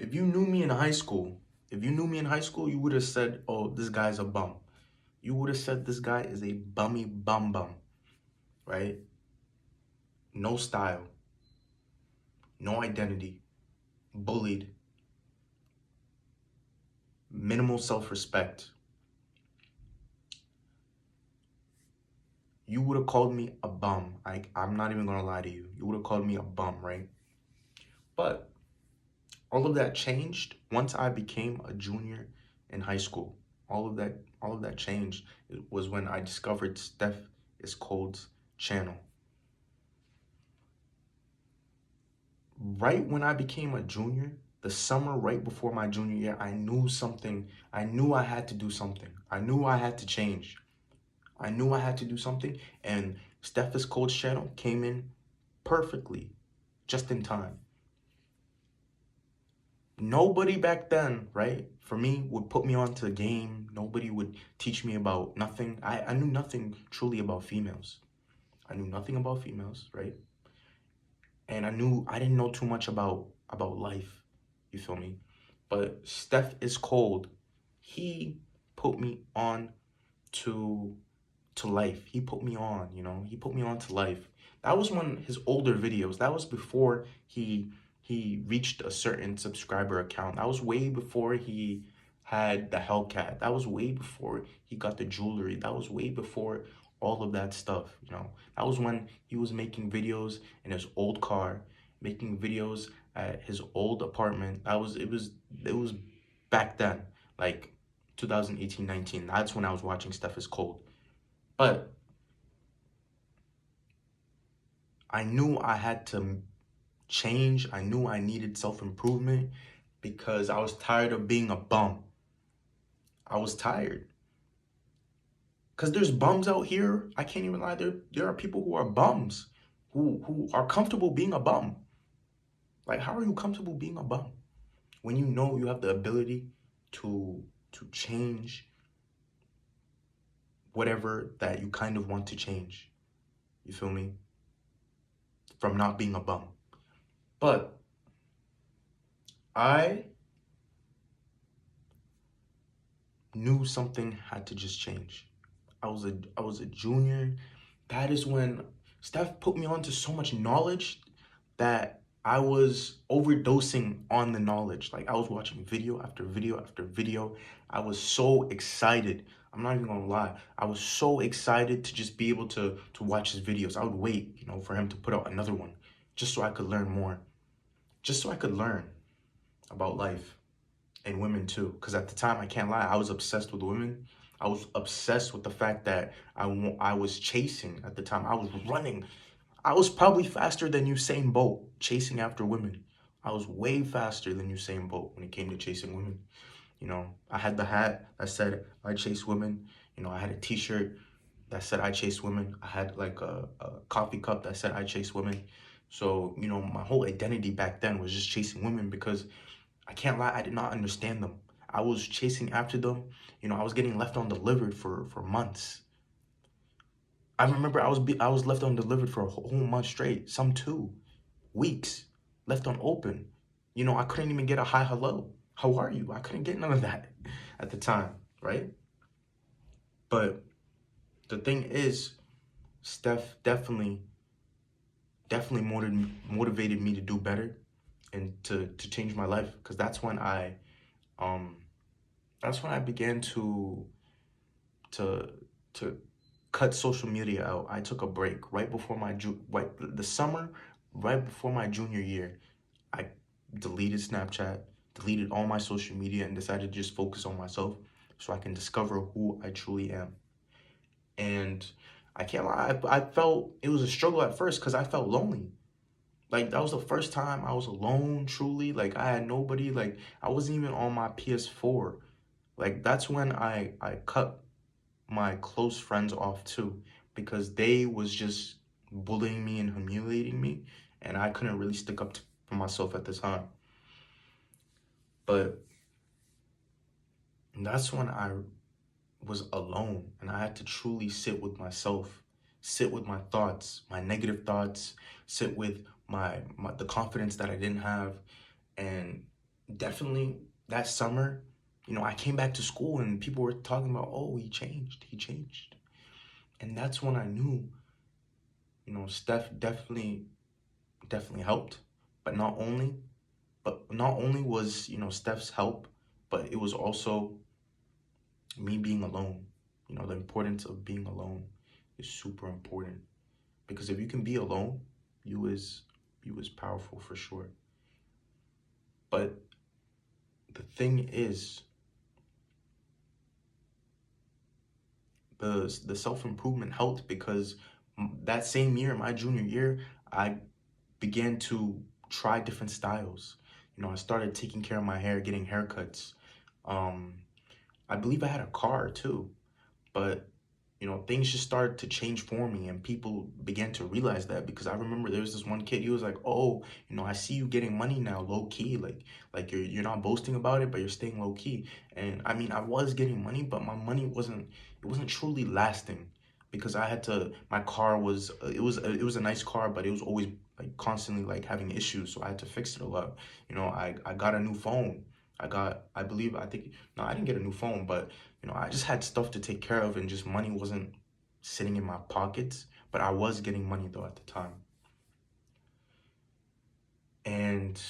If you knew me in high school, you would have said, oh, this guy's a bum. You would have said this guy is a bummy bum, right? No style, no identity, bullied, minimal self-respect. You would have called me a bum. I'm not even gonna lie to you. You would have called me a bum, right? But all of that changed once I became a junior in high school. All of that changed. It was when I discovered Steph is Cold's channel. Right when I became a junior, the summer right before my junior year, I knew something. I knew I had to do something. I knew I had to change. I knew I had to do something, and Steph is Cold's channel came in perfectly, just in time. Nobody back then, right, for me, would put me onto the game. Nobody would teach me about nothing. I knew nothing truly about females. I knew nothing about females, right? And I didn't know too much about life. You feel me? But Steph is Cold. He put me on to life. He put me on, he put me on to life. That was one of his older videos. That was before he reached a certain subscriber account. That was way before he had the Hellcat. That was way before he got the jewelry. That was way before all of that stuff. That was when he was making videos in his old car, making videos at his old apartment. It was back then, like 2018, 19. That's when I was watching Steph is Cold. But I knew I had to change. I knew I needed self-improvement because I was tired of being a bum. I was tired. Because there's bums out here. I can't even lie. There are people who are bums, who are comfortable being a bum. Like, how are you comfortable being a bum when you know you have the ability to change whatever that you kind of want to change? You feel me? From not being a bum. But I knew something had to just change. I was a junior. That is when Steph put me on to so much knowledge that I was overdosing on the knowledge. Like, I was watching video after video after video. I was so excited. I'm not even gonna lie. I was so excited to just be able to watch his videos. I would wait, for him to put out another one just so I could learn more. Just so I could learn about life. And women too, because at the time, I can't lie, I was obsessed with women. I was obsessed with the fact that I was chasing at the time. I was running. I was probably faster than Usain Bolt chasing after women. I was way faster than Usain Bolt when it came to chasing women. I had the hat that said I chase women. I had a t-shirt that said I chase women. I had like a coffee cup that said I chase women. So, my whole identity back then was just chasing women because I can't lie, I did not understand them. I was chasing after them. I was getting left undelivered for months. I remember I was left undelivered for a whole month straight, some 2 weeks, left unopened. I couldn't even get a hi, hello. How are you? I couldn't get none of that at the time, right? But the thing is, Steph definitely motivated me to do better and to change my life, because um that's when I began to to cut social media out. I took a break right before the summer, right before my junior year. I deleted Snapchat, deleted all my social media, and decided to just focus on myself so I can discover who I truly am. And I can't lie, I felt it was a struggle at first because I felt lonely. Like, that was the first time I was alone, truly. Like, I had nobody. Like, I wasn't even on my PS4. Like, that's when I cut my close friends off too, because they was just bullying me and humiliating me, and I couldn't really stick up for myself at the time. But that's when I was alone, and I had to truly sit with myself, sit with my thoughts, my negative thoughts, sit with the confidence that I didn't have, and definitely that summer, I came back to school and people were talking about, oh, he changed. And that's when I knew, Steph definitely helped. But not only was, Steph's help, but it was also me being alone. The importance of being alone is super important. Because if you can be alone, you is powerful for sure. But the thing is, the self-improvement helped because that same year, my junior year, I began to try different styles. I started taking care of my hair, getting haircuts. Um, I believe I had a car too, but things just started to change for me, and people began to realize that because I remember there was this one kid. He was like, "Oh, I see you getting money now, low key. Like you're not boasting about it, but you're staying low key." And I mean, I was getting money, but my money wasn't truly lasting because I had to. My car was it was a nice car, but it was always like constantly like having issues, so I had to fix it a lot. I got a new phone. I think no, I didn't get a new phone, but I just had stuff to take care of and just money wasn't sitting in my pockets, but I was getting money though at the time. And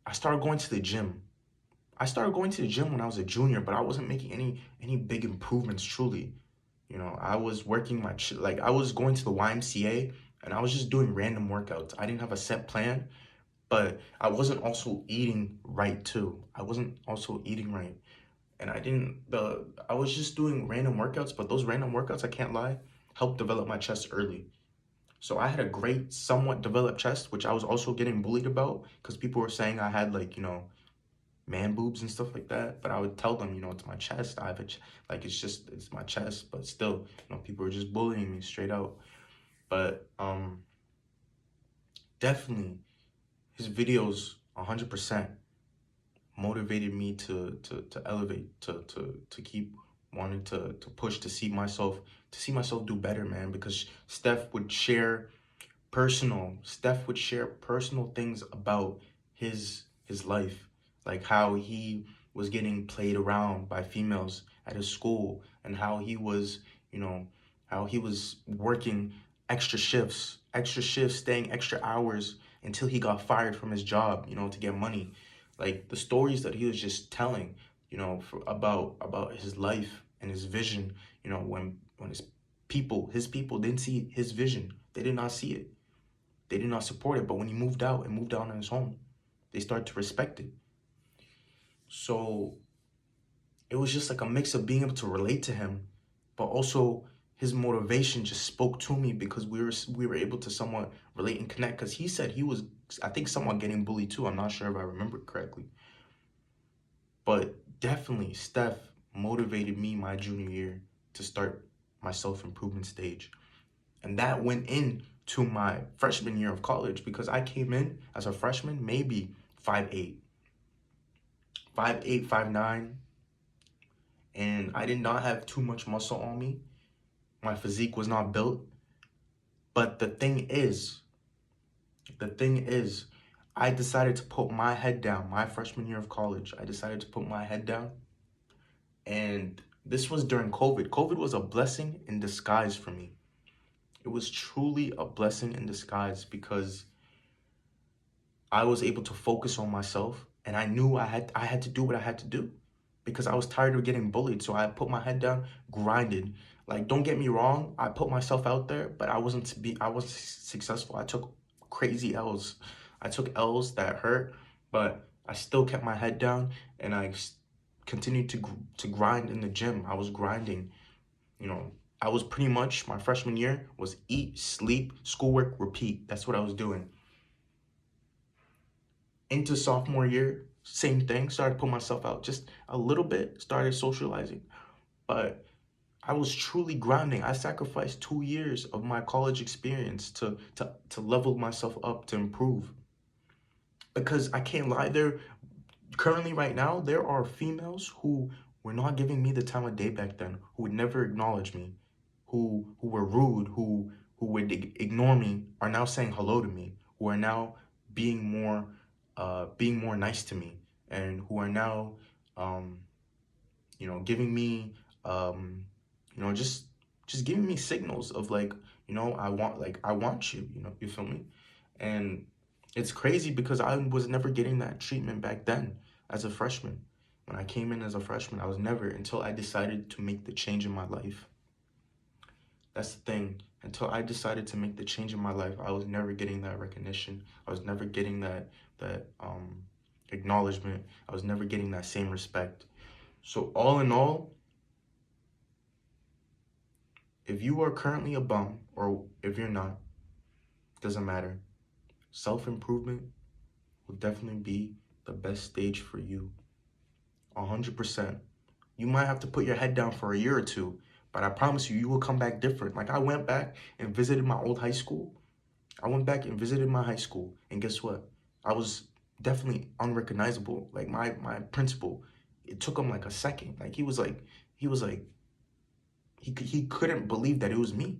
I started going to the gym. I started going to the gym when I was a junior, but I wasn't making any big improvements truly. I was working like I was going to the YMCA and I was just doing random workouts. I didn't have a set plan, but I wasn't also eating right too. I wasn't also eating right. And I was just doing random workouts, but those random workouts, I can't lie, helped develop my chest early. So I had a great, somewhat developed chest, which I was also getting bullied about because people were saying I had like, man boobs and stuff like that. But I would tell them, it's my chest. I have like, it's my chest. But still, people were just bullying me straight out. But definitely his videos 100% motivated me to elevate, to keep wanting to push, to see myself do better, man. Because Steph would share personal things about his life, like how he was getting played around by females at his school, and you know, how he was working extra shifts, staying extra hours until he got fired from his job, to get money. Like the stories that he was just telling, about his life and his vision, when his people didn't see his vision. They did not see it. They did not support it. But when he moved out and moved out on his home, they started to respect it. So it was just like a mix of being able to relate to him, but also his motivation just spoke to me because we were able to somewhat relate and connect. Because he said he was, I think, somewhat getting bullied too. I'm not sure if I remember correctly, but definitely Steph motivated me my junior year to start my self-improvement stage. And that went into my freshman year of college because I came in as a freshman, maybe 5'8", 5'8", 5'9", and I did not have too much muscle on me. My physique was not built. But the thing is, I decided to put my head down my freshman year of college. I decided to put my head down. And this was during COVID. COVID was a blessing in disguise for me. It was truly a blessing in disguise because I was able to focus on myself, and I knew I had to do what I had to do because I was tired of getting bullied. So I put my head down, grinded. Like, don't get me wrong, I put myself out there, but I wasn't successful. I took crazy L's. I took L's that hurt, but I still kept my head down and continued to grind in the gym. I was grinding, you know. I was pretty much, my freshman year was eat, sleep, schoolwork, repeat. That's what I was doing. Into sophomore year, same thing. Started to put myself out just a little bit, started socializing. But I was truly grinding. I sacrificed 2 years of my college experience to level myself up, to improve. Because I can't lie, currently right now, there are females who were not giving me the time of day back then, who would never acknowledge me, who were rude, who would ignore me, are now saying hello to me, who are now being more being more nice to me. and who are now, um, giving me, um, just giving me signals of like, I want you, you feel me? And it's crazy because I was never getting that treatment back then as a freshman. When I came in as a freshman, I was never, until I decided to make the change in my life. That's the thing. Until I decided to make the change in my life, I was never getting that recognition. I was never getting that acknowledgement. I was never getting that same respect. So all in all, if you are currently a bum or if you're not, doesn't matter. Self-improvement will definitely be the best stage for you. 100%. You might have to put your head down for a year or two, but I promise you, you will come back different. Like I went back and visited my old high school. I went back and visited my high school, and guess what? I was definitely unrecognizable. Like my principal, it took him like a second. Like he was like he couldn't believe that it was me.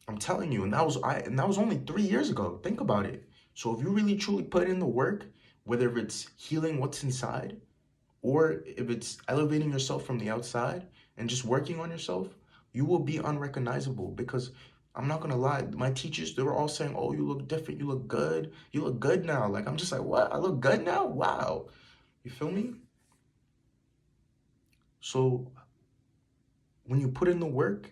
I'm telling you, and that was only 3 years ago. Think about it. So if you really truly put in the work, whether it's healing what's inside or if it's elevating yourself from the outside and just working on yourself, you will be unrecognizable because I'm not gonna lie, my teachers, they were all saying, "Oh, you look different, you look good now." Like I'm just like, what? I look good now? Wow. You feel me? So when you put in the work,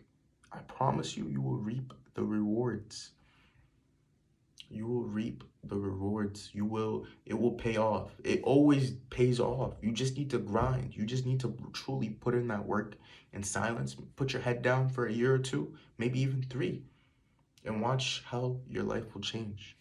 I promise you, you will reap the rewards. You will reap the rewards. It will pay off. It always pays off. You just need to grind. You just need to truly put in that work in silence. Put your head down for a year or two, maybe even 3, and watch how your life will change.